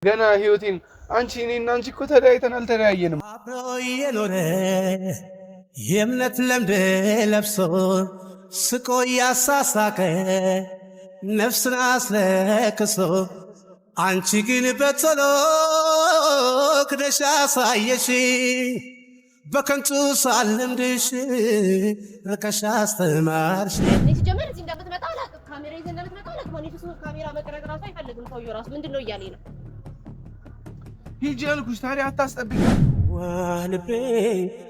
ገና ህይወቴን አንቺ እኔና አንቺ እኮ ተለያይተን አልተለያየንም። አብሮ የኖረ የእምነት ለምድ ለብሶ ስቆ ያሳሳቀ ነፍስን አስለክሶ አንቺ ግን በቶሎ ክደሽ አሳየሽ በከንቱ ሳልለምድሽ ርቀሽ አስተማርሽ። ሲጀመር እዚህ እንደምትመጣ አላውቅም። ካሜራ ይዘህ እንደምትመጣ አላውቅም። እኔ ካሜራ መቅረጽ ራሱ አይፈልግም ሰውዬው ራሱ ምንድን ነው እያለኝ ነው። ሂጂ ያልኩሽ ታዲያ አታስጠብቂ። ዋልቤ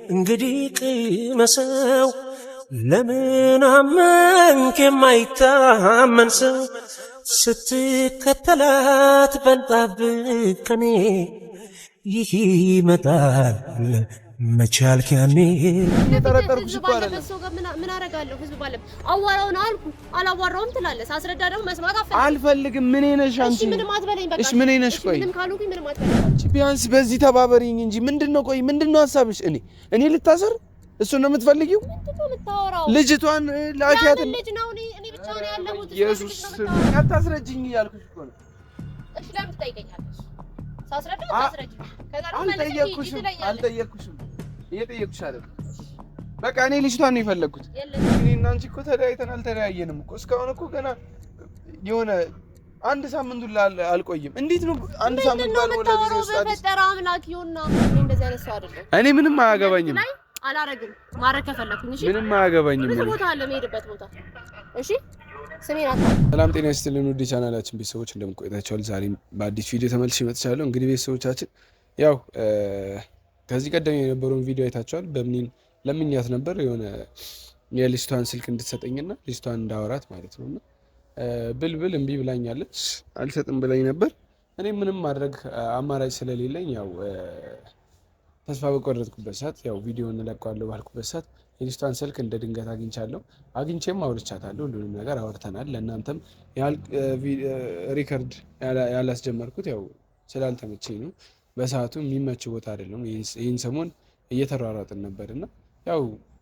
እንግዲህ ቅመሰው ለምን አመንክ የማይታመን ሰው ስትከተላት በልጣብህ ከኔ ይህ ይመጣል መቻልክ ያኔ የጠረጠርኩሽ እኮ አይደለም። ምን አደርጋለሁ? ህዝብ ባለም አዋራውን አልኩ አላዋራውም ትላለህ። ሳስረዳ ደግሞ መስማት አልፈልግም። ምን ነሽ አንቺ? እሺ ምንም አትበለኝ በቃ። እሺ ምን ነሽ? ቆይ ምንም ካሉኝ ምንም አትበለኝ። አንቺ ቢያንስ በዚህ ተባበሪኝ እንጂ ምንድነው? ቆይ ምንድነው ሀሳብሽ? እኔ ልታሰር? እሱ ነው የምትፈልጊው? ምንድነው የምታወራው? ልጅቷን ላኪያት። ልጅ ነው እኔ ብቻ ነው ያለሁት። ኢየሱስ አታስረጅኝ እያልኩሽ እኮ ነው። እሺ ለምን ትጠይቀኛለሽ? ሳስረዳ ታስረጅኝ። ከዛ ደግሞ አልጠየቅኩሽም። እየጠየቅኩሽ አይደል? በቃ እኔ ልጅቷን ነው የፈለግኩት። እኔና አንቺ እኮ ተለያይተን አልተለያየንም እኮ እስካሁን እኮ ገና የሆነ አንድ ሳምንት ሁላ አልቆይም። እንዴት ነው አንድ ሳምንት ባልሞላ ጊዜ ውስጥ በፈጠረ አምላክ ይሁንና እንደዚህ አይነት ሰው አይደለም። እኔ ምንም አያገባኝም። አላረግም ማረግ ከፈለኩኝ እሺ፣ ምንም አያገባኝም። ብዙ ቦታ አለ የምሄድበት ቦታ። እሺ ስሜን ሰላም ጤና ይስጥልን ውድ ቻናላችን ቤተሰቦች እንደምን ቆይታችኋል? ዛሬም በአዲስ ቪዲዮ ተመልሼ መጥቻለሁ። እንግዲህ ቤተሰቦቻችን ያው ከዚህ ቀደም የነበረውን ቪዲዮ አይታችኋል። በምን ለምኛት ነበር የሆነ የልጅቷን ስልክ እንድትሰጠኝና ልጅቷን እንዳወራት ማለት ነውና ብልብል እምቢ ብላኛለች። አልሰጥም ብላኝ ነበር። እኔ ምንም ማድረግ አማራጭ ስለሌለኝ ያው ተስፋ በቆረጥኩበት ሰዓት ያው ቪዲዮ እንለቀዋለሁ ባልኩበት ሰዓት የልጅቷን ስልክ እንደ ድንገት አግኝቻለሁ። አግኝቼም አውርቻታለሁ። ሁሉንም ነገር አወርተናል። ለእናንተም ሪከርድ ያላስጀመርኩት ያው ስላልተመቸኝ ነው። በሰዓቱ የሚመች ቦታ አይደለም። ይህን ሰሞን እየተሯሯጥን ነበርና ያው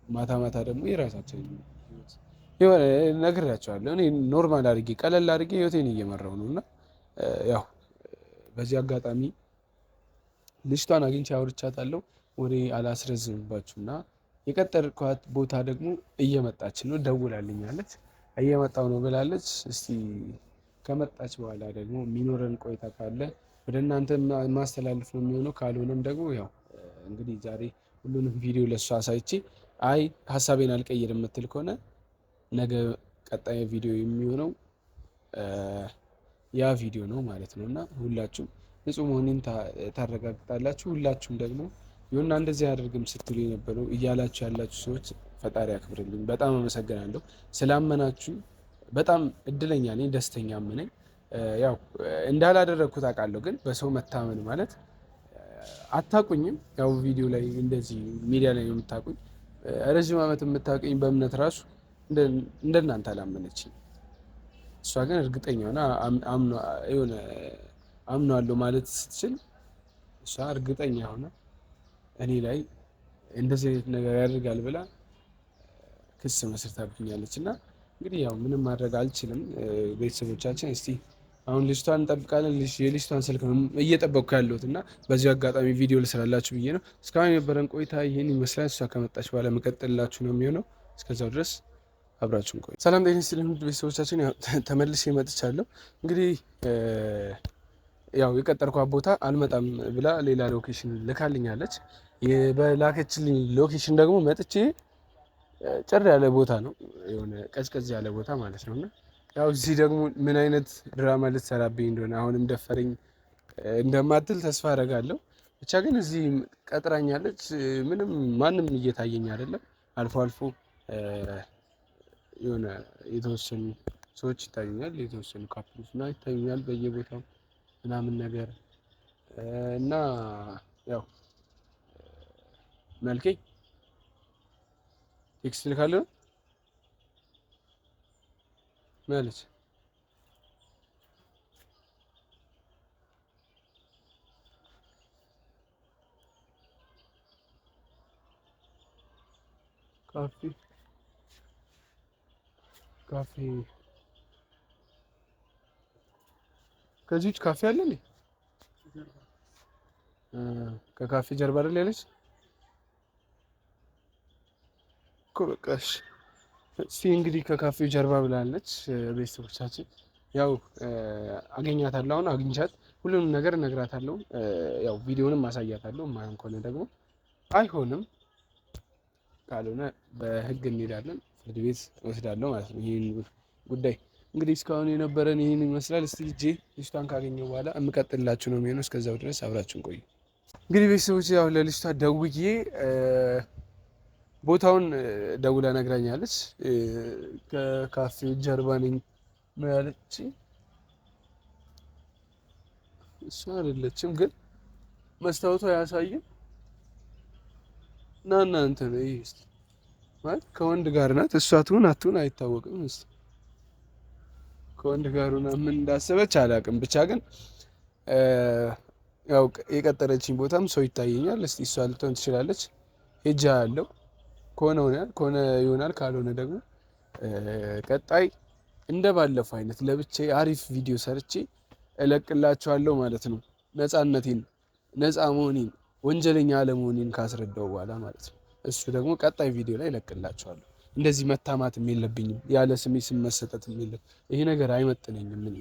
ማታ ማታ ደግሞ የራሳችን የሆነ ነግሬያቸዋለሁ። እኔ ኖርማል አድርጌ ቀለል አድርጌ ህይወቴን እየመራው ነውና ያው በዚህ አጋጣሚ ልጅቷን አግኝቼ አውርቻታለሁ። ወሬ አላስረዝምባችሁና የቀጠርኳት ቦታ ደግሞ እየመጣች ነው። ደውላልኛለች። እየመጣው ነው ብላለች። እስቲ ከመጣች በኋላ ደግሞ የሚኖረን ቆይታ ካለ ወደ እናንተ ማስተላለፍ ነው የሚሆነው። ካልሆነም ደግሞ ያው እንግዲህ ዛሬ ሁሉንም ቪዲዮ ለእሱ አሳይቼ አይ ሀሳቤን አልቀይርም የምትል ከሆነ ነገ ቀጣይ ቪዲዮ የሚሆነው ያ ቪዲዮ ነው ማለት ነው። እና ሁላችሁም ንጹህ መሆኔን ታረጋግጣላችሁ። ሁላችሁም ደግሞ ይሁንና እንደዚህ አያደርግም ስትሉ የነበረው እያላችሁ ያላችሁ ሰዎች ፈጣሪ ያክብርልኝ። በጣም አመሰግናለሁ ስላመናችሁ። በጣም እድለኛ ነኝ፣ ደስተኛም ነኝ። ያው እንዳላደረግኩት አውቃለሁ፣ ግን በሰው መታመን ማለት አታቁኝም። ያው ቪዲዮ ላይ እንደዚህ ሚዲያ ላይ የምታቁኝ ረዥም ዓመት የምታቁኝ በእምነት ራሱ እንደናንተ አላመነችኝ። እሷ ግን እርግጠኛ ሆና አምኗለሁ ማለት ስትችል እሷ እርግጠኛ ሆና እኔ ላይ እንደዚህ አይነት ነገር ያደርጋል ብላ ክስ መስርታብኛለች። እና እንግዲህ ያው ምንም ማድረግ አልችልም። ቤተሰቦቻችን እስቲ አሁን ልጅቷን እንጠብቃለን። የልጅቷን ስልክ ነው እየጠበቅኩ ያለሁት እና በዚህ አጋጣሚ ቪዲዮ ልስራላችሁ ብዬ ነው። እስካሁን የነበረን ቆይታ ይህን ይመስላል። እሷ ከመጣች በኋላ መቀጠልላችሁ ነው የሚሆነው። እስከዛው ድረስ አብራችሁን ቆዩ። ሰላም ጤና ይስጥልኝ ቤተሰቦቻችን፣ ተመልሼ መጥቻለሁ። እንግዲህ ያው የቀጠርኳት ቦታ አልመጣም ብላ ሌላ ሎኬሽን ልካልኛለች። በላከችልኝ ሎኬሽን ደግሞ መጥቼ ጭር ያለ ቦታ ነው፣ የሆነ ቀዝቀዝ ያለ ቦታ ማለት ነውና ያው እዚህ ደግሞ ምን አይነት ድራማ ልትሰራብኝ እንደሆነ አሁንም ደፈረኝ እንደማትል ተስፋ አደርጋለሁ። ብቻ ግን እዚህ ቀጥራኛለች። ምንም ማንም እየታየኝ አይደለም። አልፎ አልፎ የሆነ የተወሰኑ ሰዎች ይታዩኛል፣ የተወሰኑ ካፕሎች እና ይታዩኛል በየቦታው ምናምን ነገር እና ያው መልኬ ቴክስት ልካለሁ ማለት ካፌ ከዚህ ውጭ ካፌ አለ እንዴ? ከካፌ ጀርባ አይደል ያለች እኮ በቃ እሺ። እስቲ እንግዲህ ከካፌው ጀርባ ብላለች። ቤተሰቦቻችን ያው አገኛታለሁ። አሁን አግኝቻት ሁሉንም ነገር እነግራታለሁ። ያው ቪዲዮንም ማሳያታለሁ። ማን ከሆነ ደግሞ አይሆንም፣ ካልሆነ በህግ እንሄዳለን፣ ፍርድ ቤት ወስዳለሁ ማለት ነው። ይሄን ጉዳይ እንግዲህ እስካሁን የነበረን ይሄን ይመስላል። እስቲ እጄ ልጅቷን ካገኘሁ በኋላ የምቀጥልላችሁ ነው የሚሆነው። እስከዛው ድረስ አብራችሁን ቆዩ። እንግዲህ ቤተሰቦች ያው ለልጅቷ ደውዬ ቦታውን ደውላ ነግራኛለች። ከካፌው ጀርባ ነኝ ያለች እሷ አይደለችም፣ ግን መስታወቷ ያሳየን እና እንትን ነው ይሄ ማለት ከወንድ ጋር ናት። እሷ ትሁን አትሁን አይታወቅም። እስቲ ከወንድ ጋር ሆና ምን እንዳሰበች አላውቅም። ብቻ ግን ያው የቀጠረችኝ ቦታም ሰው ይታየኛል። እስቲ እሷ ልትሆን ትችላለች። ሄጃ ያለው ከሆነ ይሆናል፣ ካልሆነ ደግሞ ቀጣይ እንደ ባለፈው አይነት ለብቻዬ አሪፍ ቪዲዮ ሰርቼ እለቅላችኋለሁ ማለት ነው። ነፃነቴን፣ ነፃ መሆኔን፣ ወንጀለኛ አለመሆኔን ካስረዳው በኋላ ማለት ነው። እሱ ደግሞ ቀጣይ ቪዲዮ ላይ እለቅላችኋለሁ። እንደዚህ መታማትም የለብኝም፣ ያለ ስሜ ስም መሰጠትም የለም። ይሄ ነገር አይመጥነኝም። ምን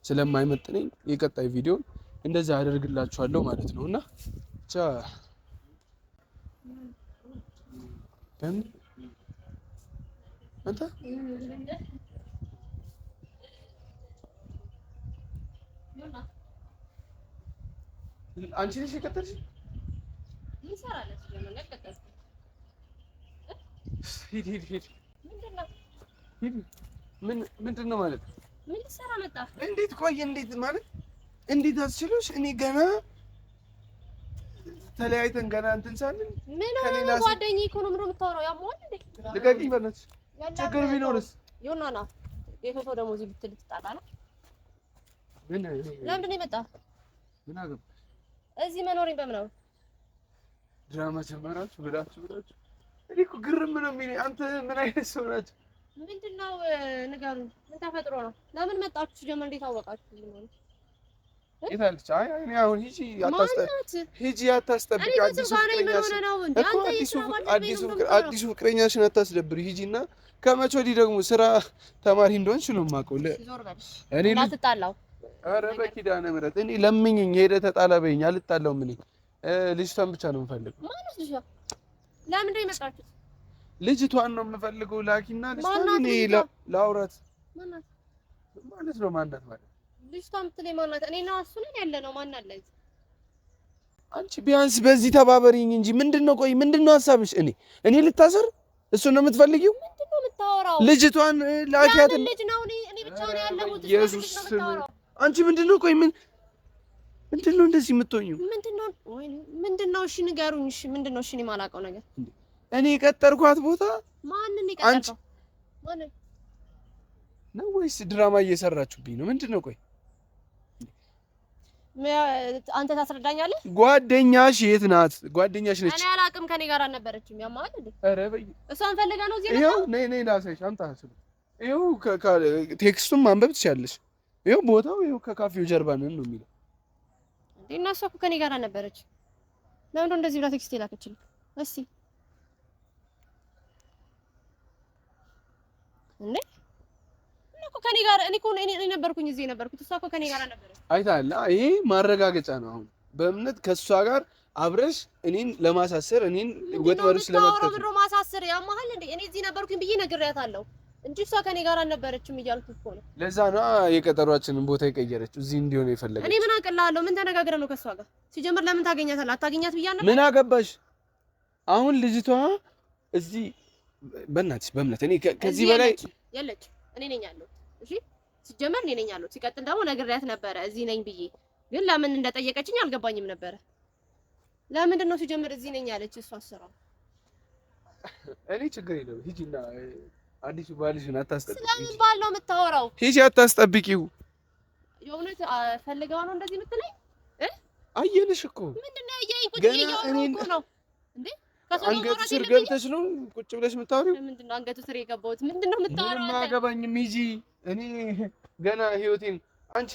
ስለማይመጥነኝ የቀጣይ ቪዲዮ እንደዛ አደርግላችኋለሁ ማለት ነው። እና ብቻ አንተ አንቺ ነሽ የቀጠርሽ? ምን ሰራለች? ለምን ቀጠርሽ? ሂድ ምንድን ነው ማለት? ምን ልትሰራ መጣ? እንዴት ቆይ፣ እንዴት ማለት እንዴት አስችሎሽ? እኔ ገና ተለያይተን ገና እንትን ሳልን ምን ሆነ? ጓደኛዬ እኮ ነው። ምንድን ነው የምታወራው? ያሟል እንዴ? ልቀቂኝ በእናትሽ። ችግር ቢኖርስ? ይሁንና ቤተሰብ ደግሞ እዚህ ብትል ትጣላ ነው። ለምንድን ነው የመጣው? ምን አገባሽ? እዚህ መኖሪን በምን ነው? ድራማ ጀመራችሁ ብላችሁ እኔ እኮ ግርም ነው የሚለኝ። አንተ ምን አይነት ሰው ናቸው? ምንድነው ንገሩኝ። ምን ተፈጥሮ ነው? ለምን መጣችሁ? ጀመር እንዴት አወቃችሁ? የት አለች? አይ እኔ አሁን ሂጂ አታስጠብቂ። አዲሱ ፍቅረኛሽን አታስደብሪ። ሂጂና ከመቼ ወዲህ ደግሞ ስራ ተማሪ እንደሆንሽ ነው የማውቀው። እኔ እንዳትጣላው። ኧረ በኪዳነ ምሕረት እኔ ለምኝኝ፣ ሄደህ ተጣላ በይኝ። አልጣላውም። እኔ ልጅቷን ብቻ ነው የምፈልገው። ማነው ልጅቷ? ለምንድን ነው የመጣችሁት? ልጅቷን ነው የምፈልገው። ላኪና ልጅቷን እኔ ላውራት ማለት ነው። ማናት ማለት ልጅቷ የምትለኝ ማናት? እኔ እና እሱ ነን ያለ ነው። ማን አለ እዚህ? አንቺ ቢያንስ በዚህ ተባበሪኝ እንጂ ምንድነው? ቆይ ምንድነው ሀሳብሽ? እኔ ልታሰር? እሱን ነው የምትፈልጊው? ምንድነው የምታወራው? ልጅቷን ላኪያት። ልጅ ነው። እኔ ብቻ ነው ያለሁት። ኢየሱስ አንቺ ምንድነው? ቆይ ምንድነው እንደዚህ የምትሆኚው? ምንድነው? እሺ ንገሩኝ። እሺ ምንድነው? እሺ እኔ የማላውቀው ነገር። እኔ የቀጠርኳት ቦታ ማንን የቀጠርከው? ማንን ነው? ወይስ ድራማ እየሰራችሁብኝ ነው? ምንድነው? ቆይ አንተ ታስረዳኛለህ? ጓደኛሽ የት ናት? ጓደኛሽ ነች? እኔ አላውቅም። ከኔ ጋር አልነበረችም። ያማል እንዴ? ኧረ በይ እሷን ፈልጋ ነው እዚህ ነው። ይኸው ነይ ላሳይሽ። አምጣ ስለ ይኸው ቴክስቱን ማንበብ ትችያለሽ። ይኸው ቦታው ይኸው ከካፌው ጀርባ ነን ነው የሚለው። እንዴ እና እሷ እኮ ከኔ ጋር ነበረች። ለምን ነው እንደዚህ ብላ ቴክስት የላከችልኝ? እስቲ እንዴ እኮ ከኔ ጋር እኔ ነበርኩኝ እዚህ ነበርኩት። እሷ እኮ ከኔ ጋር ነበረች። አይታለ። ይሄ ማረጋገጫ ነው። አሁን በእምነት ከሷ ጋር አብረሽ እኔን ለማሳሰር እኔን ወጥወርሽ ለመክተት ነው ማሳሰር። ያማሃል እንዴ? እኔ እዚህ ነበርኩኝ ብዬ ነግሬያታለሁ እንጂ እሷ ከኔ ጋር አልነበረችም እያልኩ እኮ ነው። ለዛ ነው የቀጠሯችንን ቦታ የቀየረችው እዚህ እንዲሆን የፈለገችው። እኔ ምን አውቅልሃለሁ? ምን ተነጋግረን ነው ከሷ ጋር? ሲጀምር ለምን ታገኛታለህ? አታገኛት ብያለሁ። ምን አገባሽ? አሁን ልጅቷ እዚህ በእናትሽ በእምነት እኔ ከዚህ በላይ የለች። እኔ ነኝ ያለሁት። እሺ ሲጀመር እኔ ነኝ ያለሁት። ሲቀጥል ደግሞ ነግሬያት ነበረ እዚህ ነኝ ብዬ፣ ግን ለምን እንደጠየቀችኝ አልገባኝም ነበረ። ለምንድን ነው ሲጀመር እዚህ ነኝ ያለች እሷ? አሰራው እኔ ችግር የለውም። ሂጂና አዲሱ ባልሽን አታስጠብቂው። ስለምን ባል ነው የምታወራው? ሂጂ አታስጠብቂው። የእውነት ፈልገው ነው እንደዚህ የምትለኝ? አየንሽ እኮ ምንድን ነው ያየኝ? ቁጭ እያወራሁ ነው እንዴ? አንገቱ ስር ገብተሽ ነው ቁጭ ብለሽ የምታወሪው? ምንድን ነው አንገቱ ስር የገባሁት? ምንድን ነው የምታወራው? ምንም አያገባኝም። ሂጂ። እኔ ገና ህይወቴን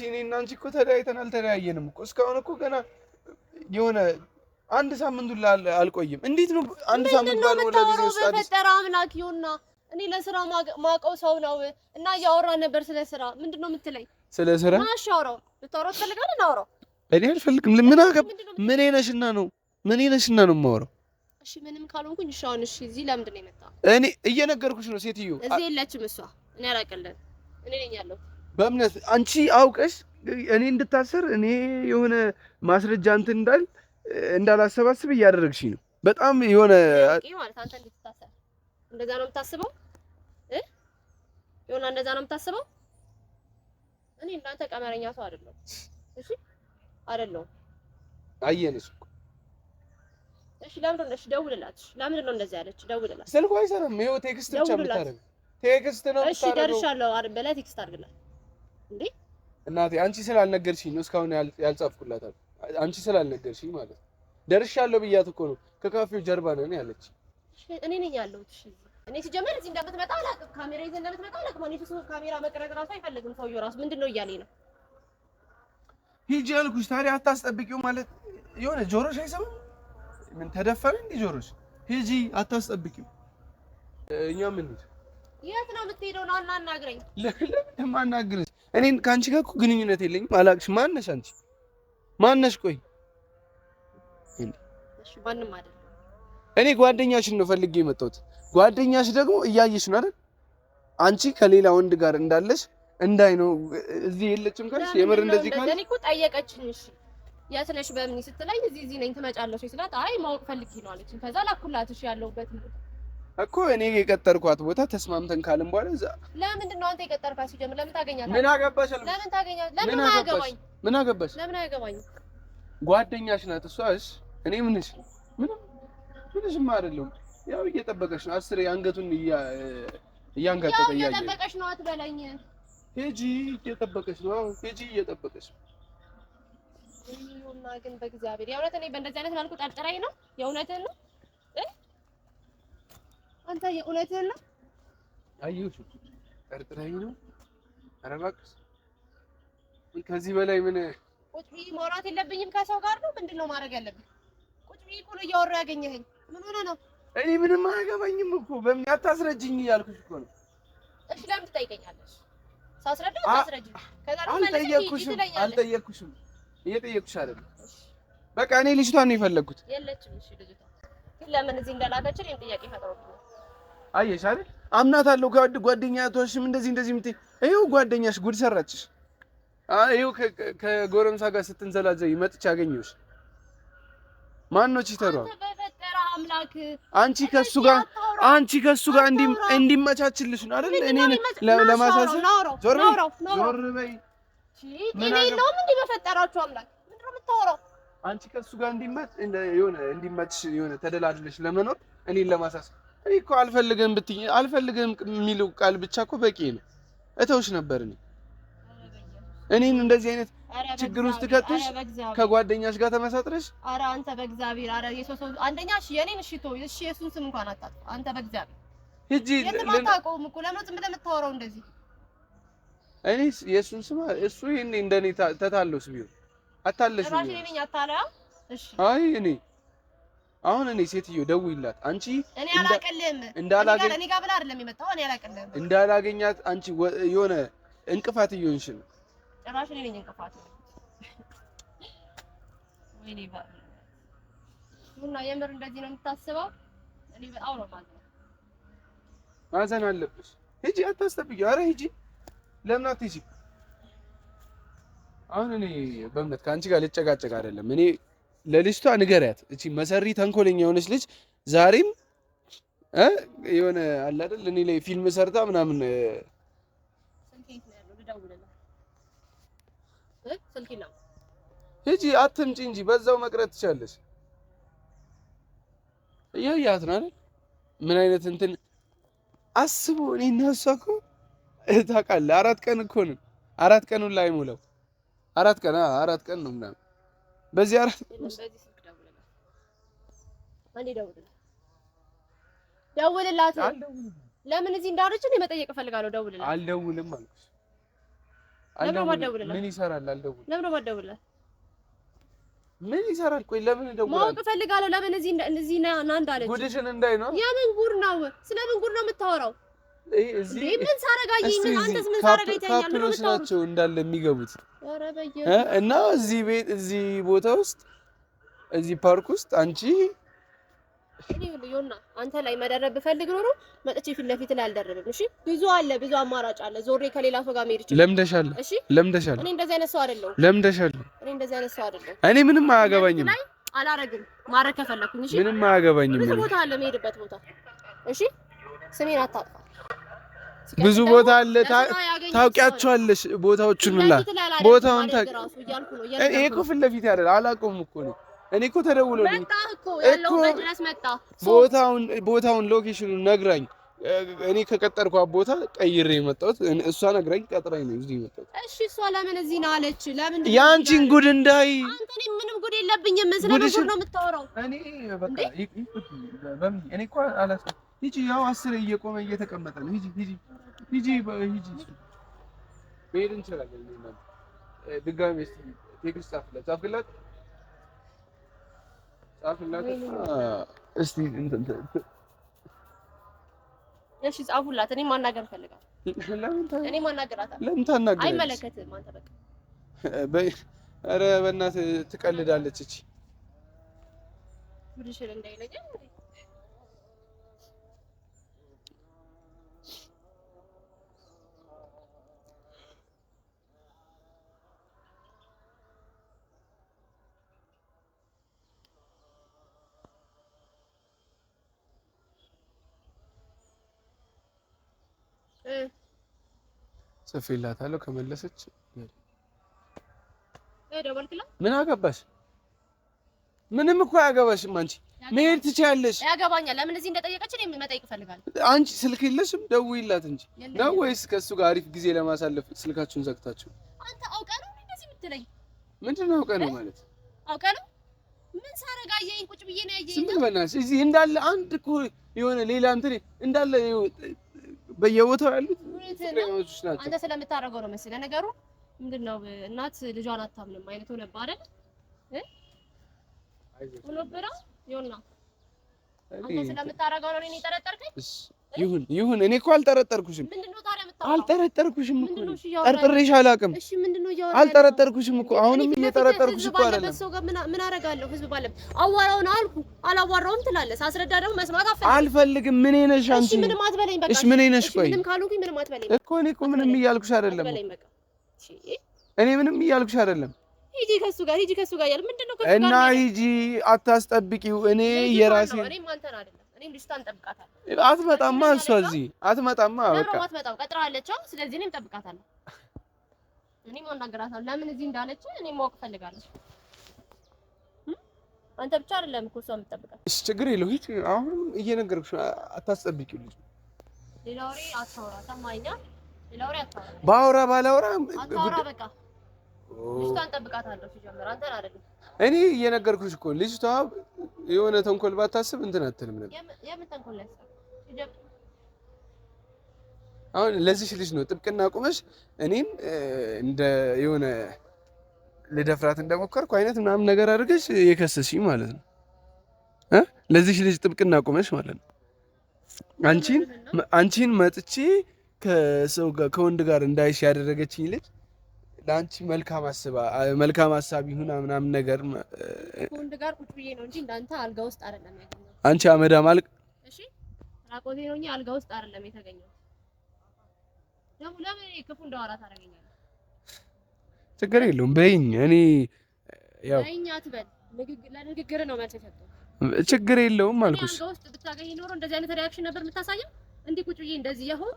እኔና አንቺ እኮ ተለያይተን አልተለያየንም እኮ እስካሁን እኮ ገና የሆነ አንድ ሳምንት አልቆይም። እንዴት ነው አንድ ሳምንት ባልሞላ ጊዜ ውስጥ አዲስ በፈጠረ አምላክ ይሁንና እኔ ለስራ ማቀው ሰው ነው እና እያወራን ነበር ስለ ስራ። ምንድነው የምትለኝ? ስለ ስራ ማሻውራው ልታወራው ትፈልጋለህ? እናውራው። እኔ አልፈልግም። ምን ነሽና ነው የማወራው? እሺ ምንም ካልሆንኩኝ እሺ። አሁን እሺ እዚህ ለምንድን ነው የመጣው? እኔ እየነገርኩሽ ነው ሴትዮ። እዚህ የለችም እሷ። እኔ አላቀለም። እኔ ነኝ ያለው በእምነት አንቺ አውቀሽ እኔ እንድታሰር እኔ የሆነ ማስረጃ እንትን እንዳላሰባስብ እያደረግሽ ነው። በጣም የሆነ ማለት አንተ እንድትታሰር እንደዛ ነው የምታስበው የሆነ እንደዛ ነው የምታስበው። እኔ እንዳንተ ቀመረኛ ሰው አይደለሁም። እሺ አይደለሁም። አየንሽ እኮ እሺ ለምንድን ነው? እሺ ደውልላት። ለምንድን ነው እንደዚህ ያለች? ደውልላት። ስልኩ አይሰራም። ይኸው ቴክስት ብቻ የምታደርገው ቴክስት ነው። እሺ ደርሻለሁ አይደል? በላይ ቴክስት አድርግላት እንዴ። እናቴ አንቺ ስላልነገርሽኝ ነው እስካሁን ያልጻፍኩላት። አንቺ ስላልነገርሽኝ ማለት ነው። ደርሻለሁ ብያት እኮ ነው። ከካፌው ጀርባ ነን ያለች። እኔ ነኝ ያለሁት። እሺ እኔ ሲጀመር እዚህ እንደምትመጣ አላውቅም። ካሜራ ይዘህ እንደምትመጣ አላውቅም። እኔ እሱ ካሜራ መቅረጽ ራሱ አይፈልግም ሰውዬው ራሱ። ምንድን ነው እያለኝ ነው? ሂጂ ያልኩሽ ታዲያ አታስጠብቂው ማለት የሆነ ጆሮሽ አይሰማም? ምን ተደፈረ እንዴ ጆሮሽ? ሂጂ አታስጠብቂው። እኛ ምን የት ነው የምትሄደው? ና አናግረኝ። ለምን ማናግርሽ? እኔን ከአንቺ ጋር እኮ ግንኙነት የለኝም። አላቅሽ። ማነሽ አንቺ? ማነሽ? ቆይ እሺ ማንም አይደለም። እኔ ጓደኛሽን ነው ፈልጌ የመጣሁት። ጓደኛሽ ደግሞ እያየሽ ነው አይደል? አንቺ ከሌላ ወንድ ጋር እንዳለሽ እንዳይ ነው። እዚህ የለችም ካልሽ የምር እንደዚህ ካልሽ እኔ እኮ ጠየቀችኝ። እሺ የት ነሽ በምን ስትለኝ እዚህ ነኝ ትመጫለሽ ስላት አይ ማወቅ ፈልጌ ነው አለችኝ። ከዛ ላኩላት። እሺ ያለሁበት እኮ እኔ የቀጠርኳት ቦታ ተስማምተን ካልን በኋላ እዛ ለምንድን ነው አንተ የቀጠርካት? ሲጀምር ለምን ታገኛታለህ? ምን አገባሽ? ለምን ታገኛታለህ? ለምን አያገባኝ? ምን አገባሽ? ለምን አያገባኝ? ጓደኛሽ ናት እሷ። እሺ እኔ ምንሽም አይደለሁም። ያው እየጠበቀሽ ነው። አስሬ አንገቱን እያንጋጠጠ ያው እየጠበቀሽ ነው አትበለኝ። ሂጂ እየጠበቀሽ ነው። አዎ ሂጂ እየጠበቀሽ ነው። ይሁንና ግን በእግዚአብሔር የእውነት እኔ በእንደዚህ አይነት መልኩ ጠርጥረኝ ነው? የእውነትህን ነው? አንተ የእውነትህን ነው? አየሁሽ ጠርጥረኝ ነው? ኧረ እባክሽ ከዚህ በላይ ምን ቁጭ ብዬ ማውራት የለብኝም ከሰው ጋር ነው? ምንድን ነው ማድረግ ያለብኝ? ቁጭ ብዬ እኮ ነው እያወራሁ ያገኘኸኝ። ምን ሆነህ ነው? እኔ ምንም አያገባኝም እኮ በምን አታስረጅኝ እያልኩሽ እኮ ነው። እሺ ለምን ትጠይቀኛለሽ? ሳስረዳ አታስረጅኝ። ከዛ ደግሞ አልጠየቅኩሽም። እየጠየቅኩሽ አይደለም። በቃ እኔ ልጅቷን ነው የፈለግኩት። የለችም። እሺ ልጅቷ ግን ለምን እዚህ እንደላከችን እኔም ጥያቄ ፈጥሮብኛል። አየሽ አይደል? አምናታለሁ። ጓደኛቶሽም እንደዚህ የምትይ ይኸው ጓደኛሽ ጉድ ሰራችሽ። ይኸው ከጎረምሳ ጋር ስትንዘላዘይ መጥቼ አገኘሁሽ። ማን ነው ቺተሯ? በፈጠረ አምላክ አንቺ ከሱ ጋር እንዲመቻችልሽ ነው አይደል? እኔ ለማሳሰብ ዞር በይ። እኔ የለውም እንዴ? በፈጠራችሁ አምላክ ምንድን ነው የምታወራው? አንቺ ከሱ ጋር እንዲመችሽ የሆነ ተደላድለሽ ለመኖር እኔን ለማሳሰብ። እኔ እኮ አልፈልግም ብትይ አልፈልግም የሚለው ቃል ብቻ እኮ በቂ ነው። እተውሽ ነበር እኔን እንደዚህ አይነት ችግር ውስጥ ከተሽ ከጓደኛሽ ጋር ተመሳጥረሽ። ኧረ አንተ በእግዚአብሔር ኧረ የሶሶ አንደኛ እሺ የኔን እሺ ተው። እሺ የሱን ስም እንኳን አታጥፋ አንተ በእግዚአብሔር ሂጂ። ለማታውቀውም እኮ ለምን ዝም ብለህ የምታወራው እንደዚህ? እኔስ የሱን ስም እሱ ይሄን እንደኔ ተታለውስ ቢሆን አታለሽ ነው ራሽ ነኝ አታላ። እሺ አይ አሁን እኔ ሴትዮ ደውይላት አንቺ እኔ አላቀልም እንዳላገኝ እኔ ጋር ብላ አይደለም የመጣው። እኔ አላቀልም እንዳላገኛት አንቺ የሆነ እንቅፋት እየሆንሽ ነው። ጭራሽ እኔ ነኝ እንቅፋት። ወይኔ እና የምር እንደዚህ ነው የምታስበው? እኔ በጣም ነው ማለት ነው። ማዘን አለብሽ። ሂጂ አታስጠብቂው። ኧረ ሂጂ። ለምን አትሂጂ? አሁን እኔ በእምነት ከአንቺ ጋር ልጨቃጨቅ አይደለም። እኔ ለልጅቷ ንገሪያት። እቺ መሰሪ ተንኮለኛ የሆነች ልጅ ዛሬም የሆነ አለ አይደል እኔ ላይ ፊልም ሰርታ ምናምን ሂጂ አትምጪ እንጂ በዛው መቅረት ትቻለሽ። እያያት ነው አይደል ምን አይነት እንትን አስቡ። እኔ እና እሷ እኮ ታውቃለህ 4 ቀን እኮ ነው 4 ቀኑን ላይ ሙለው 4 ቀን ነው ምናምን በዚህ 4 ደውልላት። ለምን እዚህ እንዳወረች ነው መጠየቅ እፈልጋለሁ። ደውልላት። አልደውልም አልኩሽ። ምን ይሰራል? አልደውልም። ለምን ነው የማትደውልላት? ምን ይሰራል? ቆይ ለምን ደውላለሁ? ማወቅ እፈልጋለሁ። ለምን እዚህ ና እንዳለች ጉድሽን እንዳይ ነው። የምን ጉድ ነው? ስለምን ጉድ ነው የምታወራው? እዚህ ምን ሳረጋይ? ምን አንተስ ምን ሳረጋይ? ታኛል ነው ናቸው እንዳለ የሚገቡት እና እዚህ ቤት እዚህ ቦታ ውስጥ እዚህ ፓርክ ውስጥ አንቺ ዮና አንተ ላይ መደረብ ብፈልግ ኖሮ መጥቼ ፊት ለፊት ላይ አልደረብም። እሺ ብዙ አለ፣ ብዙ አማራጭ አለ። ዞሬ ከሌላ ሰው ጋር መሄድ ይችላል። ለምደሻል። እሺ ለምደሻል። እኔ እንደዚህ አይነት ሰው አይደለሁም። ለምደሻል። እኔ እንደዚህ አይነት ሰው አይደለሁም። እኔ ምንም አያገባኝም። አላረግም ማረግ ከፈለኩኝ። እሺ ምንም አያገባኝም። ብዙ ቦታ አለ መሄድበት ቦታ። እሺ ስሜን አታጥፋ። ብዙ ቦታ አለ። ታውቂያቸዋለሽ ቦታዎቹን ሁላ ቦታውን እኔ እኮ ፊት ለፊት አይደል አላውቀውም እኮ ነው። እኔ እኮ ተደውሎልኝ ያለው ድረስ መጣ። ቦታውን ሎኬሽኑን ነግራኝ እኔ ከቀጠርኳት ቦታ ቀይሬ የመጣሁት እሷ ነግራኝ ቀጥራኝ ነው እዚህ የመጣሁት። እሺ እሷ ለምን እዚህ ነው አለች? ለምን ያንቺን ጉድ እንዳይ አንተ እኔ ምንም ጉድ የለብኝም። ስለምን ጉድ ነው የምታወራው? እኔ በቃ እኔ እኮ አላስ ሂጂ ያው 10 እየቆመ እየተቀመጠ ነው። ሂጂ መሄድ እንችላለን። ድጋሜ ቴክስት ጻፍላት እስቲ እሺ ጻፉላት። እኔ ማናገር ፈልጋለሁ። እኔ ማናገራታለሁ። ለምን ታናገራለች? አይመለከትም። አንተ በቃ ኧረ በእናትህ ትቀልዳለች እቺ ጉድሽን እንዳይለኝ ጽፌላታለሁ። ከመለሰች ምን አገባሽ? ምንም እኮ አያገባሽም። አንቺ መሄድ ትችያለሽ። ያገባኛል። ለምን እዚህ እንደጠየቀች እኔ መጠየቅ እፈልጋለሁ። አንቺ ስልክ የለሽም? ደውይላት እንጂ ነው ወይስ ከእሱ ጋር አሪፍ ጊዜ ለማሳለፍ ስልካችሁን ዘግታችሁ? አንተ አውቀህ ነው እንደዚህ የምትለኝ? ምንድን ነው አውቀህ ነው ማለት? አውቀህ ነው? ምን ሳረጋየኝ ቁጭ ብዬ ነው ያየኝ። ዝም በእናትሽ። እዚህ እንዳለ አንድ እኮ የሆነ ሌላ እንትን እንዳለ በየቦታው ያሉት ፍቅረኞች ናቸው። አንተ ስለምታረገው ነው መሰለህ ነገሩ። ምንድነው እናት ልጇን አታምንም አይነት ሆነብህ አይደል? ሆነብህ ይሁንና አንተ ስለምታረገው ነው እኔ ጠረጠርከኝ። ይሁን እኔ እኮ አልጠረጠርኩሽም። ምንድነው ታዲያ የምታወራው? አልጠረጠርኩሽም እኮ ጠርጥሬሽ አላውቅም። እሺ ምንድነው ያወራው? አልጠረጠርኩሽም እኮ አሁንም እየጠረጠርኩሽ እኮ አይደለም። ሰው ጋር ምን አደርጋለሁ? ህዝብ ባለም አዋራውን አልኩ አላዋራውም ትላለህ። ሳስረዳ ደግሞ መስማት አልፈልግም። ምን ነሽ አንቺ? እሺ ምንም አትበለኝ በቃ። እሺ ምን ነሽ? ቆይ ምንም ካልኩኝ ምንም አትበለኝ እኮ። እኔ እኮ ምንም እያልኩሽ አይደለም። እኔ ምንም እያልኩሽ አይደለም። ሂጂ ከሱ ጋር ያለ ምንድነው? ከሱ ጋር እና ሂጂ አታስጠብቂው። እኔ የራሴ እኔም አንተን አይደለም እኔም ልጅቷን ጠብቃታለሁ። አትመጣማ እሷ እዚህ አትመጣማ። በቃ አትመጣም። ቀጥራለች። ስለዚህ እኔም ጠብቃታለሁ። እኔም አናግራታለሁ። ለምን እዚህ እንዳለች እኔም ማወቅ ፈልጋለሁ። አንተ ብቻ አይደለም እኮ እሷ የምትጠብቃት። እሺ ችግር የለውም። ሂጂ። አሁን እየነገርኩሽ አታስጠብቂው። ልጅ ሌላ ወሬ አታወራ። ሰማኸኝ? ሌላ ወሬ አታወራ። ባወራ ባላወራ አታወራ። በቃ ልጅቷን ጠብቃታለሁ። ሲጀምር አንተን አይደለም እኔ እየነገርኩሽ እኮ ልጅቷ የሆነ ተንኮል ባታስብ እንትን አትልም ነበር። የምን ተንኮል ላይ አሁን ለዚህ ልጅ ነው ጥብቅና ቁመሽ እኔም እንደ የሆነ ልደፍራት እንደሞከርኩ አይነት ምናምን ነገር አድርገሽ የከሰስሽኝ ማለት ነው። ለዚህ ልጅ ጥብቅና ቁመሽ ማለት ነው። አንቺን መጥቼ ከሰው ጋር ከወንድ ጋር እንዳይሽ ያደረገችኝ ልጅ ለአንቺ መልካም ሀሳብ ይሁን ምናምን ነገር ወንድ ጋር ቁጭ ብዬ ነው እንጂ እንዳንተ አልጋ ውስጥ አይደለም ያገኘው። አንቺ አመዳም አልቅ እሺ፣ ራቆቴ ነው እንጂ አልጋ ውስጥ አይደለም የተገኘው። ደግሞ ለምን ክፉ እንዳወራ ታደርገኛለህ? ችግር የለውም በይኝ። እኔ ያው በይኝ አትበል። ለንግግር ነው መልስ የሰጠው። ችግር የለውም አልኩሽ። አልጋ ውስጥ ብታገኝ ኖሮ እንደዚህ አይነት ሪአክሽን ነበር የምታሳየው? እንዲህ ቁጭ ብዬ እንደዚህ ያሆን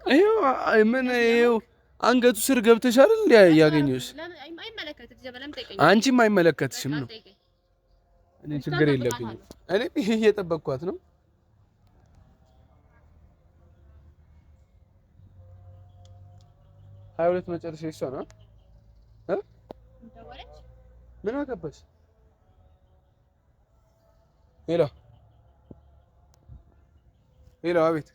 ምን ይኸው አንገቱ ስር ገብተሽ አይደል ያገኘሽ? አንቺም አይመለከትሽም ነው። እኔ ችግር የለብኝም። እኔ እየጠበቅኳት ነው። ሀያ ሁለት መጨረሻ እሷ ነው። ምን አገባሽ? ሄሎ አቤት።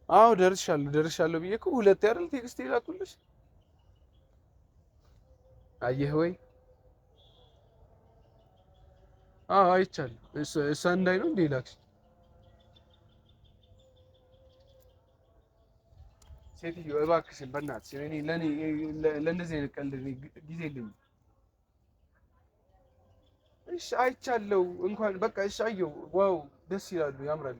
አዎ ደርሻለሁ ብዬሽ እኮ ሁለት አይደል ቴክስት የላኩልሽ? አየህ ወይ አዎ አይቻልም። እሷ እንዳይ ነው እንዴ ላክሽ? ሴትዮ እባክሽን በእናትሽ እኔ ለእንደዚህ አይነት ቀልድ ጊዜ የለኝም። እሺ አይቻለሁ እንኳን በቃ እሺ አየሁ። ዋው ደስ ይላሉ፣ ያምራሉ።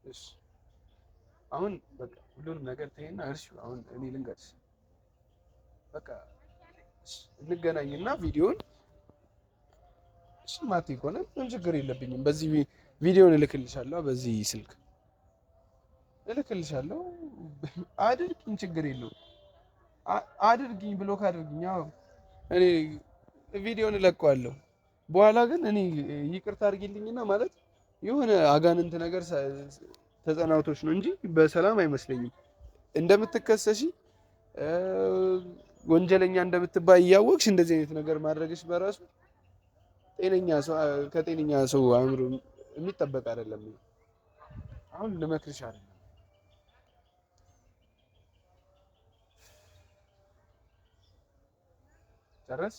እሺ አሁን በቃ ሁሉንም ነገር ተይና እርሺው። አሁን እኔ ልንገርሽ በቃ እንገናኝና ቪዲዮን እሺ ማትይ ከሆነ ምንም ችግር የለብኝም። በዚህ ቪዲዮን እልክልሻለሁ፣ በዚህ ስልክ እልክልሻለሁ። አድርጊኝ፣ ችግር የለውም። አድርጊኝ፣ ብሎክ አድርጊኝ። አዎ እኔ ቪዲዮን እለቀዋለሁ። በኋላ ግን እኔ ይቅርታ አድርጊልኝና ማለት የሆነ አጋንንት ነገር ተጸናውቶች ነው እንጂ በሰላም አይመስለኝም። እንደምትከሰሺ ወንጀለኛ እንደምትባይ እያወቅሽ እንደዚህ አይነት ነገር ማድረግሽ በራሱ ከጤነኛ ሰው አእምሮ የሚጠበቅ አይደለም። አሁን ልመክርሽ አይደለም። ጨረስ?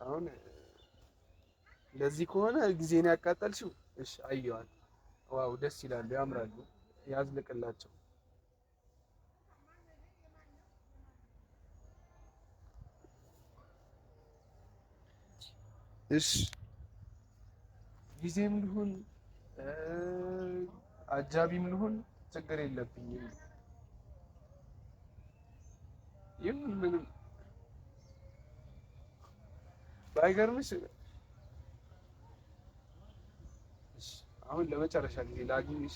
አሁን እንደዚህ ከሆነ ጊዜን ያቃጠልሽው። እሺ አየዋል። ዋው ደስ ይላሉ፣ ያምራሉ። ያዝልቅላቸው። እሺ ጊዜም ልሁን አጃቢም ልሁን ችግር የለብኝም። ይሁን ምንም ባይገርምሽ አሁን ለመጨረሻ ጊዜ ላግኝሽ።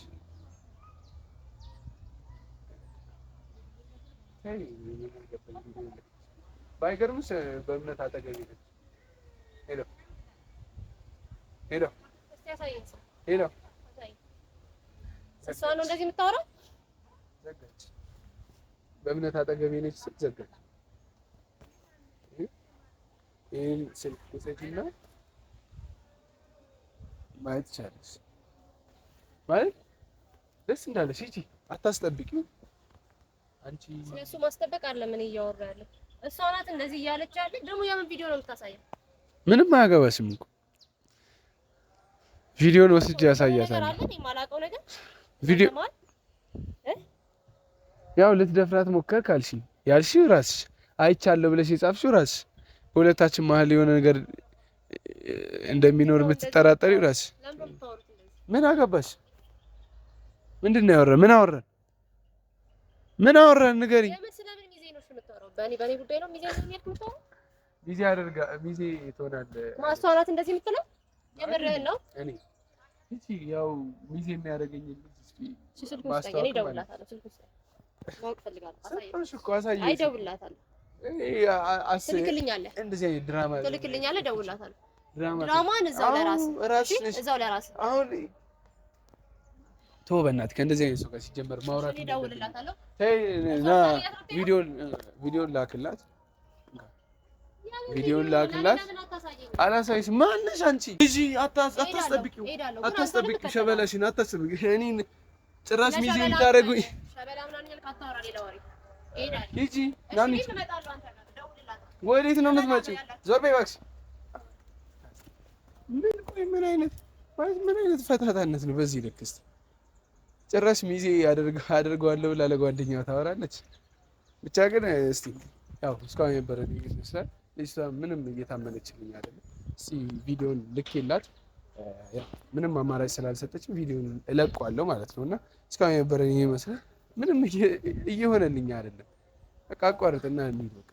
ባይገርምሽ በእምነት አጠገቤ ነች። ሄሎ ሄሎ ሄሎ እሷ ነው እንደዚህ የምታወራው? ዘጋች። በእምነት አጠገቤ ነች ስል ዘጋች። ይሄን ስልክ ውሰጂና ማየት ይቻላል ማለት ደስ እንዳለሽ ሂጂ። አታስጠብቂው አንቺ። ስለሱ ማስጠበቅ አለ ምን እያወራ ያለ? እሷ ናት እንደዚህ እያለች ያለች። ደግሞ የምን ቪዲዮ ነው የምታሳየው? ምንም አያገባሽም እኮ ቪዲዮን ወስጄ ያሳያታለሁ። ቪዲዮ ያው ልትደፍራት ሞከር ካልሽኝ ያልሽው ራስሽ አይቻለሁ ብለሽ የጻፍሽው ራስሽ። በሁለታችን መሀል የሆነ ነገር እንደሚኖር የምትጠራጠሪው ራስሽ። ምን አገባሽ? ምንድን ነው ያወራን? ምን አወራን? ንገሪኝ። ሚዜ አደርጋ ሚዜ ትሆናለህ። ማስተዋላት እንደዚህ የምትለው የምርህን ነው? እኔ እቺ ያው ሚዜ የሚያደርገኝ ማስተዋል እደውልላታለሁ። ስልኩ ማወቅ ፈልጋለሁ። አሳየኝ። አይ እደውልላታለሁ። ትልክልኛለህ። እንደዚህ አይነት ድራማ ትልክልኛለህ። እደውልላታለሁ። ድራማን እዛው ለራስህ አሁን ተው በእናትህ። ከእንደዚህ አይነት ሰው ጋር ሲጀመር ማውራት እደውልላታለሁ። ቪዲዮን ላክላት። ቪዲዮን ላክላት። አላሳይሽ። ማነሽ አንቺ? ልጅ አታስጠብቂው። ሸበላሽን አታስጠብቂው። እኔን ጭራሽ ሚዜ የምታደርጉኝ ሸበላ ምናምን ያልክ አታወራ። ሌላ ወሬ ሂጂ። ናኒ ወዴት ነው የምትመጪው? ዞር በይ እባክሽ። ምን አይነት ፈታታነት ነው በዚህ ልክ? እስኪ ጭራሽ ሚዜ አደርገዋለሁ ብላ ለጓደኛዋ ታወራለች። ብቻ ግን እስቲ ያው እስካሁን የነበረን ይመስላል። ልጅቷ ምንም እየታመነችልኝ አይደለም። እስቲ ቪዲዮን ልኬላት ምንም አማራጭ ስላልሰጠችኝ ቪዲዮን እለቀዋለሁ ማለት ነው። እና እስካሁን የነበረን ይመስላል። ምንም እየሆነልኝ አይደለም። በቃ አቋርጥና እንሂድ በቃ።